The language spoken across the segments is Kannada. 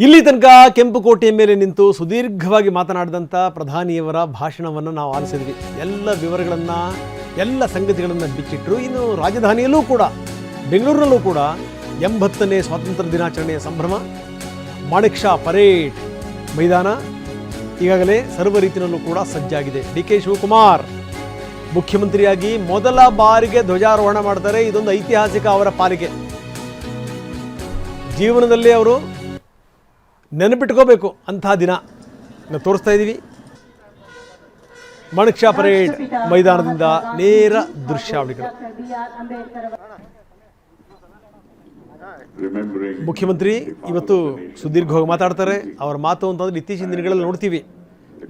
ಇಲ್ಲಿ ತನಕ ಕೆಂಪುಕೋಟೆಯ ಮೇಲೆ ನಿಂತು ಸುದೀರ್ಘವಾಗಿ ಮಾತನಾಡಿದಂಥ ಪ್ರಧಾನಿಯವರ ಭಾಷಣವನ್ನು ನಾವು ಆಲಿಸಿದ್ವಿ. ಎಲ್ಲ ವಿವರಗಳನ್ನು ಎಲ್ಲ ಸಂಗತಿಗಳನ್ನು ಬಿಚ್ಚಿಟ್ಟರು. ಇನ್ನು ರಾಜಧಾನಿಯಲ್ಲೂ ಕೂಡ ಬೆಂಗಳೂರಿನಲ್ಲೂ ಕೂಡ 80ನೇ ಸ್ವಾತಂತ್ರ್ಯ ದಿನಾಚರಣೆಯ ಸಂಭ್ರಮ. ಮಾಣಿಕ್ ಷಾ ಪರೇಡ್ ಮೈದಾನ ಈಗಾಗಲೇ ಸರ್ವ ರೀತಿಯಲ್ಲೂ ಕೂಡ ಸಜ್ಜಾಗಿದೆ. ಡಿ ಕೆ ಶಿವಕುಮಾರ್ ಮುಖ್ಯಮಂತ್ರಿಯಾಗಿ ಮೊದಲ ಬಾರಿಗೆ ಧ್ವಜಾರೋಹಣ ಮಾಡ್ತಾರೆ. ಇದೊಂದು ಐತಿಹಾಸಿಕ ಅವರ ಪಾಲಿಗೆ. ಜೀವನದಲ್ಲಿ ಅವರು ನೆನಪಿಟ್ಕೋಬೇಕು ಅಂತಹ ದಿನ ನಾವು ತೋರಿಸ್ತಾ ಇದ್ದೀವಿ. ಮಾಣಿಕ್ ಷಾ ಪರೇಡ್ ಮೈದಾನದಿಂದ ನೇರ ದೃಶ್ಯಾವಳಿಗಳು. ಮುಖ್ಯಮಂತ್ರಿ ಇವತ್ತು ಸುದೀರ್ಘವಾಗಿ ಮಾತಾಡ್ತಾರೆ. ಅವರ ಮಾತು ಅಂತಂದ್ರೆ ಇತ್ತೀಚಿನ ದಿನಗಳಲ್ಲಿ ನೋಡ್ತೀವಿ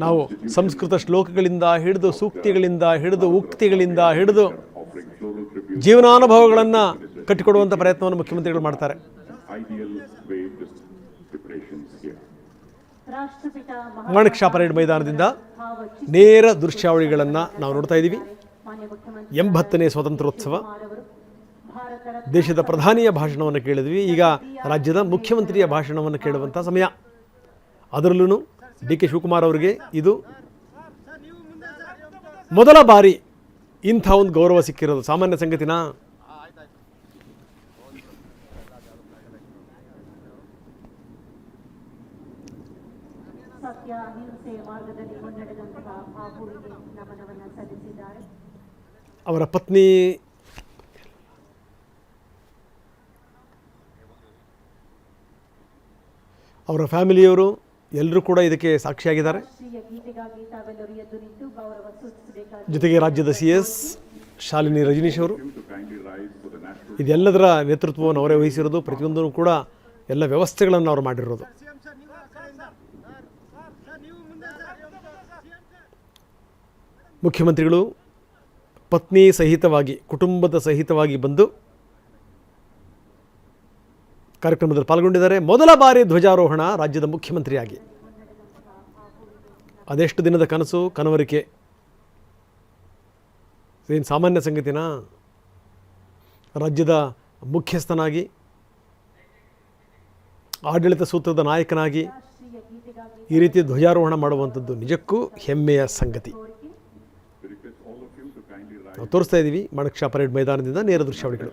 ನಾವು. ಸಂಸ್ಕೃತ ಶ್ಲೋಕಗಳಿಂದ ಹಿಡಿದು ಸೂಕ್ತಿಗಳಿಂದ ಹಿಡಿದು ಉಕ್ತಿಗಳಿಂದ ಹಿಡಿದು ಜೀವನಾನುಭವಗಳನ್ನು ಕಟ್ಟಿಕೊಡುವಂಥ ಪ್ರಯತ್ನವನ್ನು ಮುಖ್ಯಮಂತ್ರಿಗಳು ಮಾಡ್ತಾರೆ. ಮಾಣಿಕ್ ಷಾ ಪರೇಡ್ ಮೈದಾನದಿಂದ ನೇರ ದೃಶ್ಯಾವಳಿಗಳನ್ನು ನಾವು ನೋಡ್ತಾ ಇದ್ದೀವಿ. 80ನೇ ಸ್ವಾತಂತ್ರ್ಯೋತ್ಸವ, ದೇಶದ ಪ್ರಧಾನಿಯ ಭಾಷಣವನ್ನು ಕೇಳಿದ್ವಿ. ಈಗ ರಾಜ್ಯದ ಮುಖ್ಯಮಂತ್ರಿಯ ಭಾಷಣವನ್ನು ಕೇಳುವಂಥ ಸಮಯ. ಅದರಲ್ಲೂ ಡಿ ಕೆ ಶಿವಕುಮಾರ್ ಅವರಿಗೆ ಇದು ಮೊದಲ ಬಾರಿ ಇಂಥ ಒಂದು ಗೌರವ ಸಿಕ್ಕಿರೋದು ಸಾಮಾನ್ಯ ಸಂಗತಿನಾ? ಅವರ ಪತ್ನಿ ಅವರ ಫ್ಯಾಮಿಲಿಯವರು ಎಲ್ಲರೂ ಕೂಡ ಇದಕ್ಕೆ ಸಾಕ್ಷಿಯಾಗಿದ್ದಾರೆ. ಜೊತೆಗೆ ರಾಜ್ಯದ CS ಶಾಲಿನಿ ರಜನೀಶ್ ಅವರು ಇದೆಲ್ಲದರ ನೇತೃತ್ವವನ್ನು ಅವರೇ ವಹಿಸಿರೋದು. ಪ್ರತಿಯೊಂದೂ ಕೂಡ ಎಲ್ಲ ವ್ಯವಸ್ಥೆಗಳನ್ನು ಅವರು ಮಾಡಿರೋದು. ಮುಖ್ಯಮಂತ್ರಿಗಳು ಪತ್ನಿ ಸಹಿತವಾಗಿ, ಕುಟುಂಬದ ಸಹಿತವಾಗಿ ಬಂದು ಕಾರ್ಯಕ್ರಮದಲ್ಲಿ ಪಾಲ್ಗೊಂಡಿದ್ದಾರೆ. ಮೊದಲ ಬಾರಿ ಧ್ವಜಾರೋಹಣ ರಾಜ್ಯದ ಮುಖ್ಯಮಂತ್ರಿಯಾಗಿ. ಅದೆಷ್ಟು ದಿನದ ಕನಸು, ಕನವರಿಕೆ. ಏನು ಸಾಮಾನ್ಯ ಸಂಗತಿನಾ? ರಾಜ್ಯದ ಮುಖ್ಯಸ್ಥನಾಗಿ, ಆಡಳಿತ ಸೂತ್ರದ ನಾಯಕನಾಗಿ ಈ ರೀತಿ ಧ್ವಜಾರೋಹಣ ಮಾಡುವಂಥದ್ದು ನಿಜಕ್ಕೂ ಹೆಮ್ಮೆಯ ಸಂಗತಿ. ನಾವು ತೋರಿಸ್ತಾ ಇದ್ದೀವಿ ಮಾಣಿಕ್ ಷಾ ಪರೇಡ್ ಮೈದಾನದಿಂದ ನೇರ ದೃಶ್ಯಾವಳಿಗಳು.